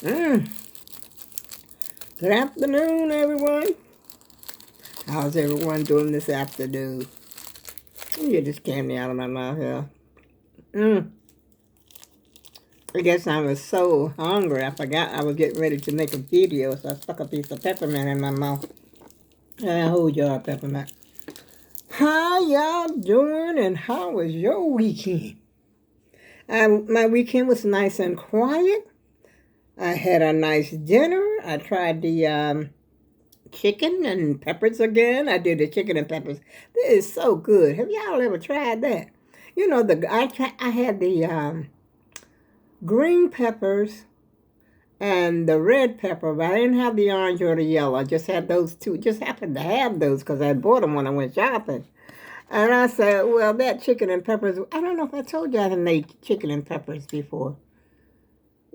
Mm. Good afternoon, everyone. How's everyone doing this afternoon? Let me get this candy out of my mouth here. Mm. I guess I was so hungry, I forgot I was getting ready to make a video, so I stuck a piece of peppermint in my mouth. And hold y'all, peppermint. How y'all doing, and how was your weekend? My weekend was nice and quiet. I had a nice dinner. I tried the chicken and peppers again. I did the chicken and peppers. This is so good. Have y'all ever tried that? You know, I had the green peppers and the red pepper, but I didn't have the orange or the yellow. I just had those two. Just happened to have those because I bought them when I went shopping. And I said, well, that chicken and peppers, I don't know if I told you I had made chicken and peppers before.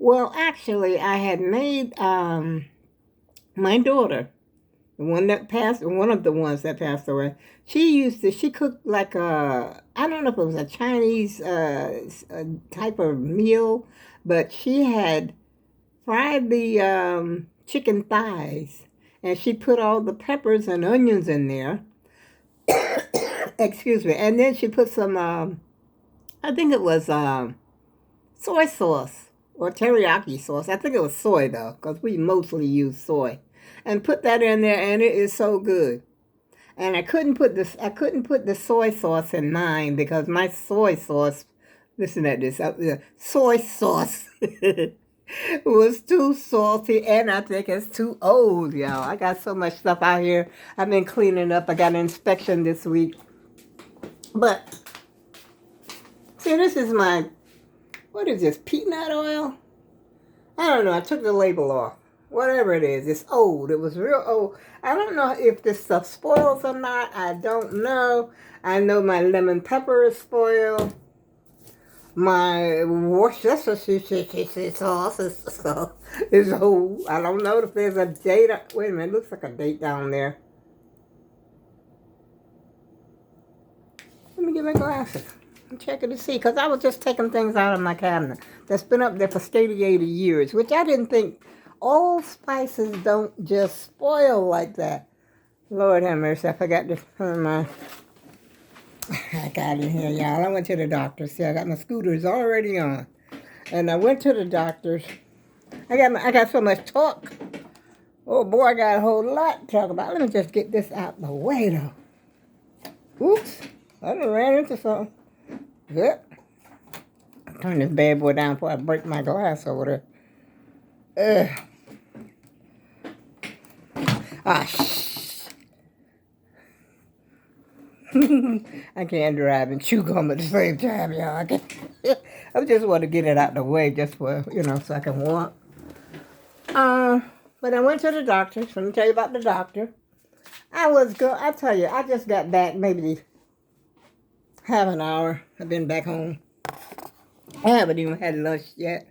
Well, actually, I had made my daughter, one of the ones that passed away. She cooked like I don't know if it was a Chinese type of meal, but she had fried the chicken thighs, and she put all the peppers and onions in there. Excuse me. And then she put some, I think it was soy sauce or teriyaki sauce. I think it was soy though, because we mostly use soy. And put that in there, and it is so good. And I couldn't put the soy sauce in mine because my soy sauce, listen at this, soy sauce was too salty, and I think it's too old, y'all. I got so much stuff out here. I've been cleaning up. I got an inspection this week. But, see, this is what is this, peanut oil? I don't know. I took the label off. Whatever it is, it's old. It was real old. I don't know if this stuff spoils or not. I don't know. I know my lemon pepper is spoiled. My Worcestershire sauce is old. I don't know if there's a date. Wait a minute. It looks like a date down there. Let me get my glasses. I'm checking to see, because I was just taking things out of my cabinet that's been up there for 80 years, which I didn't think. All spices don't just spoil like that. Lord have mercy, I forgot to turn my... I got in here, y'all. I went to the doctor. See, I got my scooters already on. And I went to the doctor's. I got so much talk. Oh, boy, I got a whole lot to talk about. Let me just get this out the way, though. Oops. I done ran into something. Yep. Turn this bad boy down before I break my glass over there. I can't drive and chew gum at the same time, y'all. I just want to get it out the way just for, so I can walk. But I went to the doctor. So let me tell you about the doctor. I tell you, I just got back maybe half an hour. I've been back home. I haven't even had lunch yet.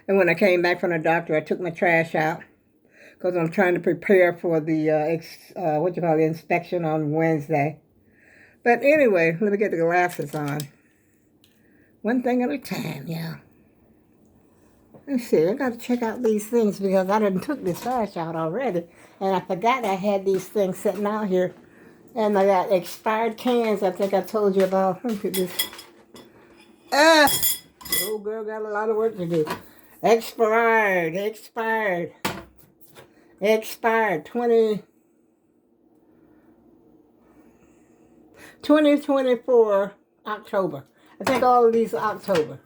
And when I came back from the doctor, I took my trash out because I'm trying to prepare for the, inspection on Wednesday. But anyway, let me get the glasses on. One thing at a time, yeah. Let's see, I got to check out these things because I done took this trash out already. And I forgot I had these things sitting out here. And I got expired cans I think I told you about. Look at this. The old girl got a lot of work to do. Expired 2024 October. I think all of these are October.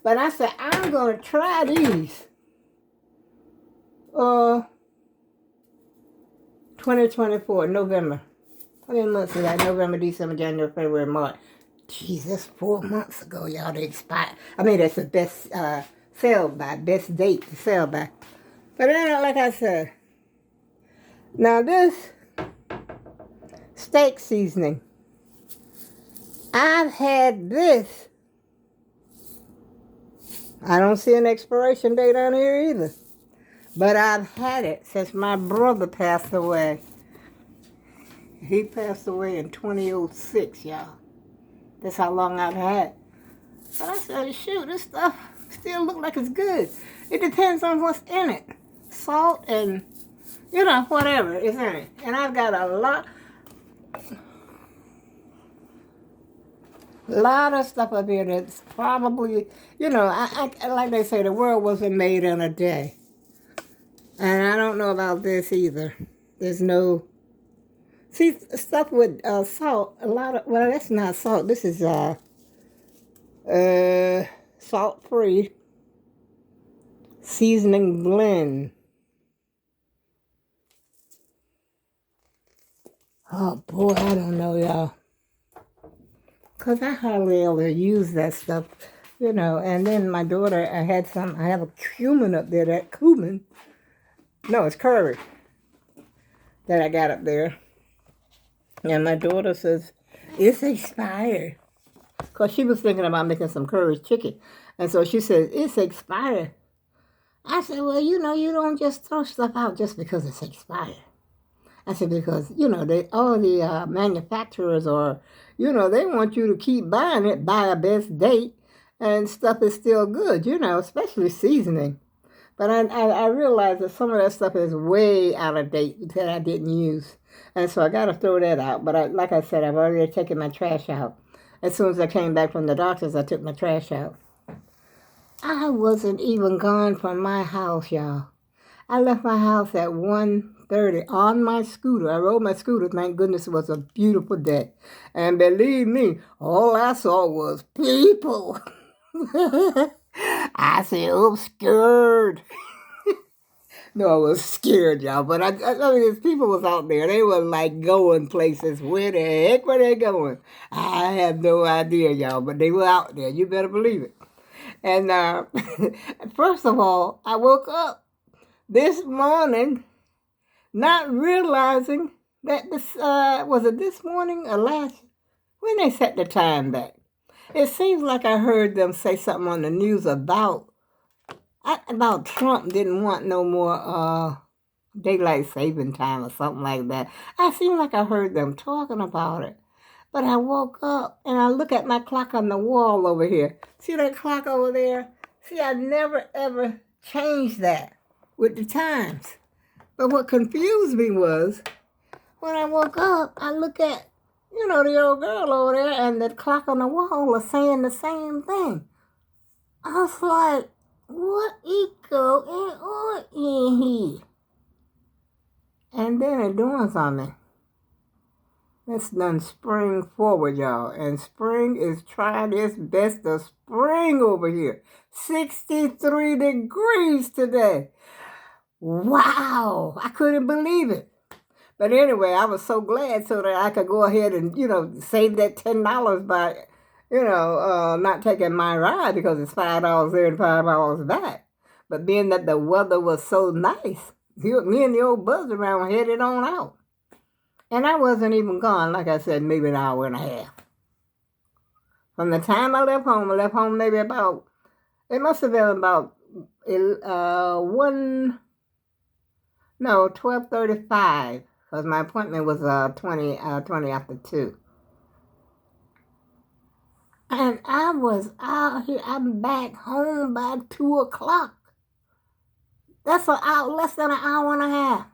But I said, I'm going to try these. 2024, November. How many months is that? November, December, January, February, March. Jeez, that's 4 months ago, y'all. They expired. I mean, that's the best sell by, best date to sell by. But then, like I said, now this steak seasoning, I've had this. I don't see an expiration date on here either. But I've had it since my brother passed away. He passed away in 2006, y'all. That's how long I've had it. But I said, shoot, this stuff still look like it's good. It depends on what's in it. Salt and, whatever is in it. And I've got a lot of stuff up here that's probably, I like they say, the world wasn't made in a day. And I don't know about this either. There's no, see, stuff with salt, well, that's not salt. This is salt-free seasoning blend. Oh, boy, I don't know, y'all. Because I hardly ever use that stuff, And then my daughter, I have a cumin up there, it's curry that I got up there. And my daughter says, it's expired. Because she was thinking about making some curry chicken. And so she said, it's expired. I said, well, you don't just throw stuff out just because it's expired. I said, because, all the manufacturers are, they want you to keep buying it by a best date, and stuff is still good, especially seasoning. But I realized that some of that stuff is way out of date that I didn't use. And so I got to throw that out. But like I said, I've already taken my trash out. As soon as I came back from the doctor's, I took my trash out. I wasn't even gone from my house, y'all. I left my house at 1:30 on my scooter. I rode my scooter. Thank goodness it was a beautiful day. And believe me, all I saw was people. I said, I'm scared. No, I was scared, y'all. But I mean, people was out there. They were like going places. Where the heck were they going? I have no idea, y'all. But they were out there. You better believe it. And first of all, I woke up this morning not realizing that was it this morning or last? When they set the time back. It seems like I heard them say something on the news about Trump didn't want no more daylight saving time or something like that. I seem like I heard them talking about it. But I woke up and I look at my clock on the wall over here. See that clock over there? See, I never ever changed that with the times. But what confused me was when I woke up, I look at, the old girl over there and the clock on the wall is saying the same thing. I was like, what is going on in here? And then it dawns on me. That's done spring forward, y'all. And spring is trying its best to spring over here. 63 degrees today. Wow. I couldn't believe it. But anyway, I was so glad so that I could go ahead and, save that $10 by, not taking my ride because it's $5 there and $5 back. But being that the weather was so nice, me and the old buzz around headed on out. And I wasn't even gone, like I said, maybe an hour and a half. From the time I left home maybe about, it must have been about 12:35, because my appointment was 20 after 2. And I was out here, I'm back home by 2 o'clock. That's less than an hour and a half.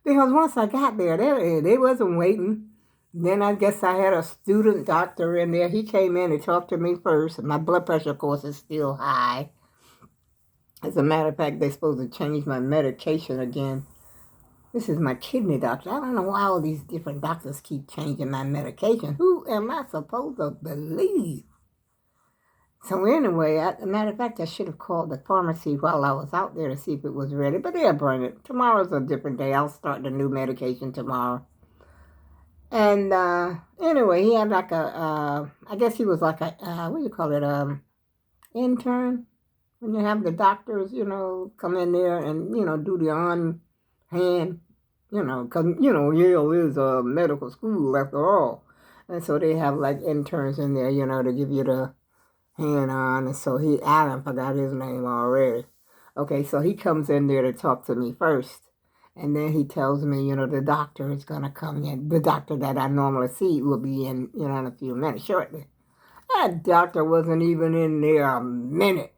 Because once I got there, they wasn't waiting. Then I guess I had a student doctor in there. He came in and talked to me first. My blood pressure, of course, is still high. As a matter of fact, they're supposed to change my medication again. This is my kidney doctor. I don't know why all these different doctors keep changing my medication. Who am I supposed to believe? So anyway, as a matter of fact, I should have called the pharmacy while I was out there to see if it was ready. But they'll bring it. Tomorrow's a different day. I'll start the new medication tomorrow. And anyway, he had like I guess he was like a, what do you call it, intern? When you have the doctors, come in there and, do the on-hand, because, Yale is a medical school after all. And so they have like interns in there, to give you the hand on. And so Alan forgot his name already. Okay, so he comes in there to talk to me first. And then he tells me, the doctor is going to come in. The doctor that I normally see will be in, in a few minutes, shortly. That doctor wasn't even in there a minute.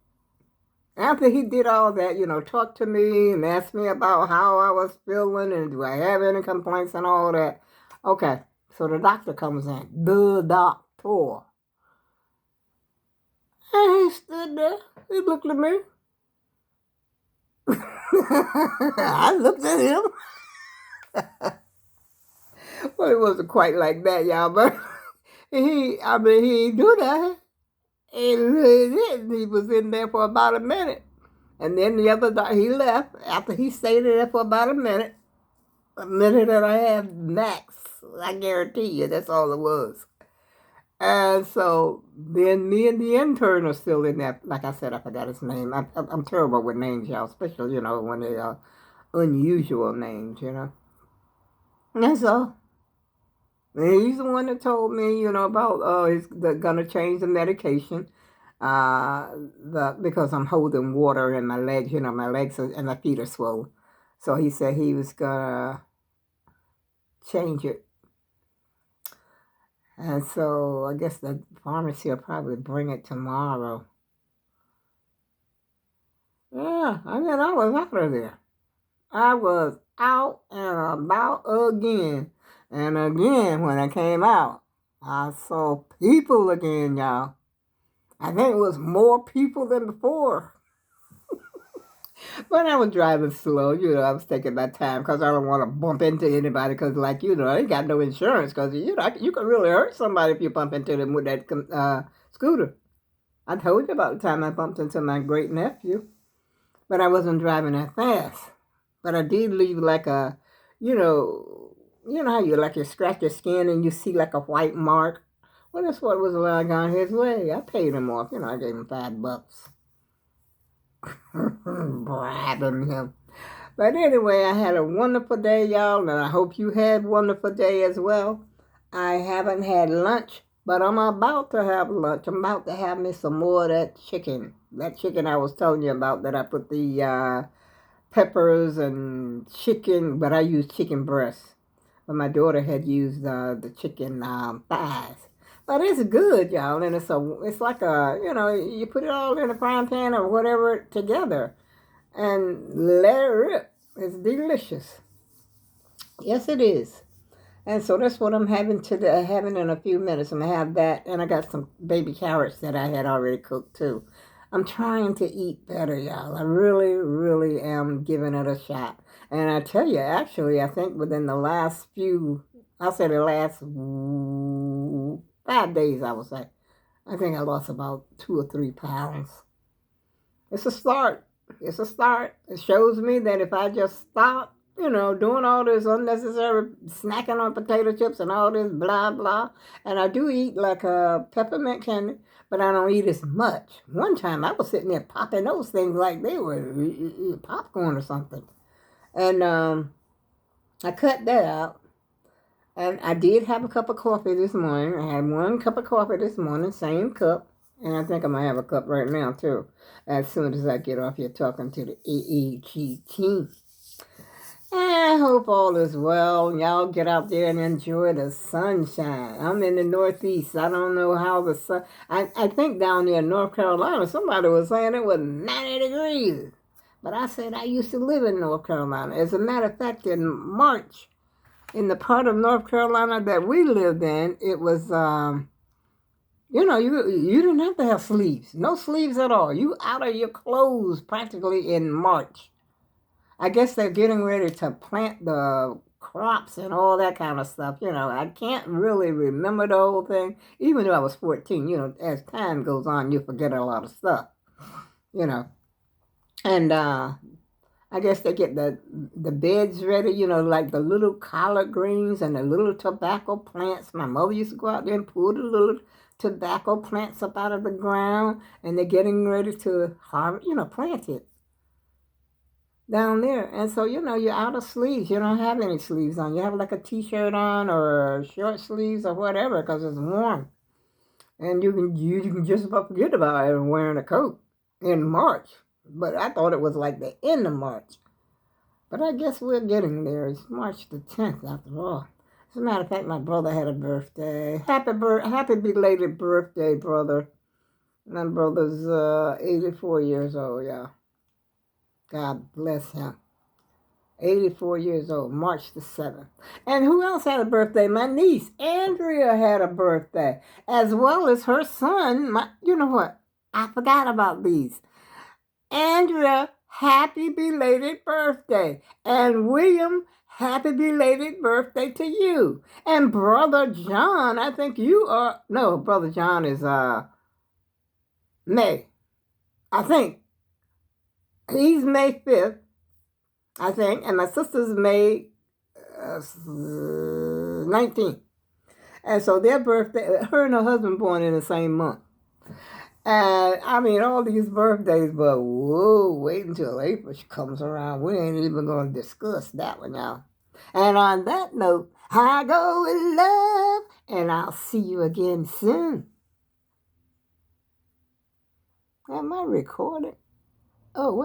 After he did all that, talked to me and asked me about how I was feeling and do I have any complaints and all that. Okay, so the doctor comes in. The doctor. And he stood there. He looked at me. I looked at him. Well, it wasn't quite like that, y'all, but he knew that. He was in there for about a minute. And then the other day, he left after he stayed there for about a minute and a half max. I guarantee you, that's all it was. And so then me and the intern are still in there. Like I said, I forgot his name. I'm terrible with names, y'all, especially, when they are unusual names. And so he's the one that told me, about he's gonna change the medication, because I'm holding water in my legs. My legs and my feet are swollen. So he said he was gonna change it, and so I guess the pharmacy will probably bring it tomorrow. Yeah, I mean I was out of there. I was out and about again, and again when I came out, I saw people again, y'all. I think it was more people than before. But I was driving slow, I was taking my time because I don't want to bump into anybody because, like, I ain't got no insurance because, you could really hurt somebody if you bump into them with that scooter. I told you about the time I bumped into my great nephew, but I wasn't driving that fast. But I did leave like how you scratch your skin and you see like a white mark. Well, that's what was allowed on his way. I paid him off. I gave him $5. Bribing him. But anyway, I had a wonderful day, y'all, and I hope you had a wonderful day as well. I haven't had lunch, but I'm about to have lunch. I'm about to have me some more of that chicken. That chicken I was telling you about that I put the peppers and chicken, but I used chicken breasts. But my daughter had used the chicken thighs. But it's good, y'all, and it's like you put it all in a frying pan or whatever together, and let it rip. It's delicious. Yes, it is. And so that's what I'm having today. Having in a few minutes. I'm gonna have that, and I got some baby carrots that I had already cooked too. I'm trying to eat better, y'all. I really, really am giving it a shot. And I tell you, actually, I think within the last I'll say the last 5 days, I would say, I think I lost about 2 or 3 pounds. It's a start. It's a start. It shows me that if I just stop, doing all this unnecessary snacking on potato chips and all this blah, blah. And I do eat like a peppermint candy, but I don't eat as much. One time I was sitting there popping those things like they were popcorn or something. And I cut that out. And I did have a cup of coffee this morning. I had 1 cup of coffee this morning, same cup. And I think I'm going to have a cup right now, too, as soon as I get off here talking to the EEG team. I hope all is well. Y'all get out there and enjoy the sunshine. I'm in the Northeast. I don't know how the sun... I think down there in North Carolina, somebody was saying it was 90 degrees. But I said I used to live in North Carolina. As a matter of fact, in March, in the part of North Carolina that we lived in, it was... you didn't have to have sleeves. No sleeves at all. You out of your clothes practically in March. I guess they're getting ready to plant the crops and all that kind of stuff. I can't really remember the whole thing. Even though I was 14, as time goes on, you forget a lot of stuff, And I guess they get the beds ready, like the little collard greens and the little tobacco plants. My mother used to go out there and pull the little tobacco plants up out of the ground, and they're getting ready to harvest, plant it down there. And so, you're out of sleeves. You don't have any sleeves on. You have like a t-shirt on or short sleeves or whatever because it's warm. And you can just about forget about it wearing a coat in March. But I thought it was like the end of March. But I guess we're getting there. It's March the 10th after all. As a matter of fact, my brother had a birthday. Happy belated birthday, brother. My brother's 84 years old, y'all. God bless him. 84 years old, March the 7th. And who else had a birthday? My niece, Andrea, had a birthday, as well as her son. You know what? I forgot about these. Andrea, happy belated birthday. And William, happy belated birthday to you. And Brother John, I think you are, no, Brother John is May. I think he's May 5th, I think, and my sister's May 19th. And so their birthday, her and her husband born in the same month. And I mean, all these birthdays, but whoa, wait until April comes around. We ain't even going to discuss that one now. And on that note, I go with love, and I'll see you again soon. Am I recording? Oh, wait.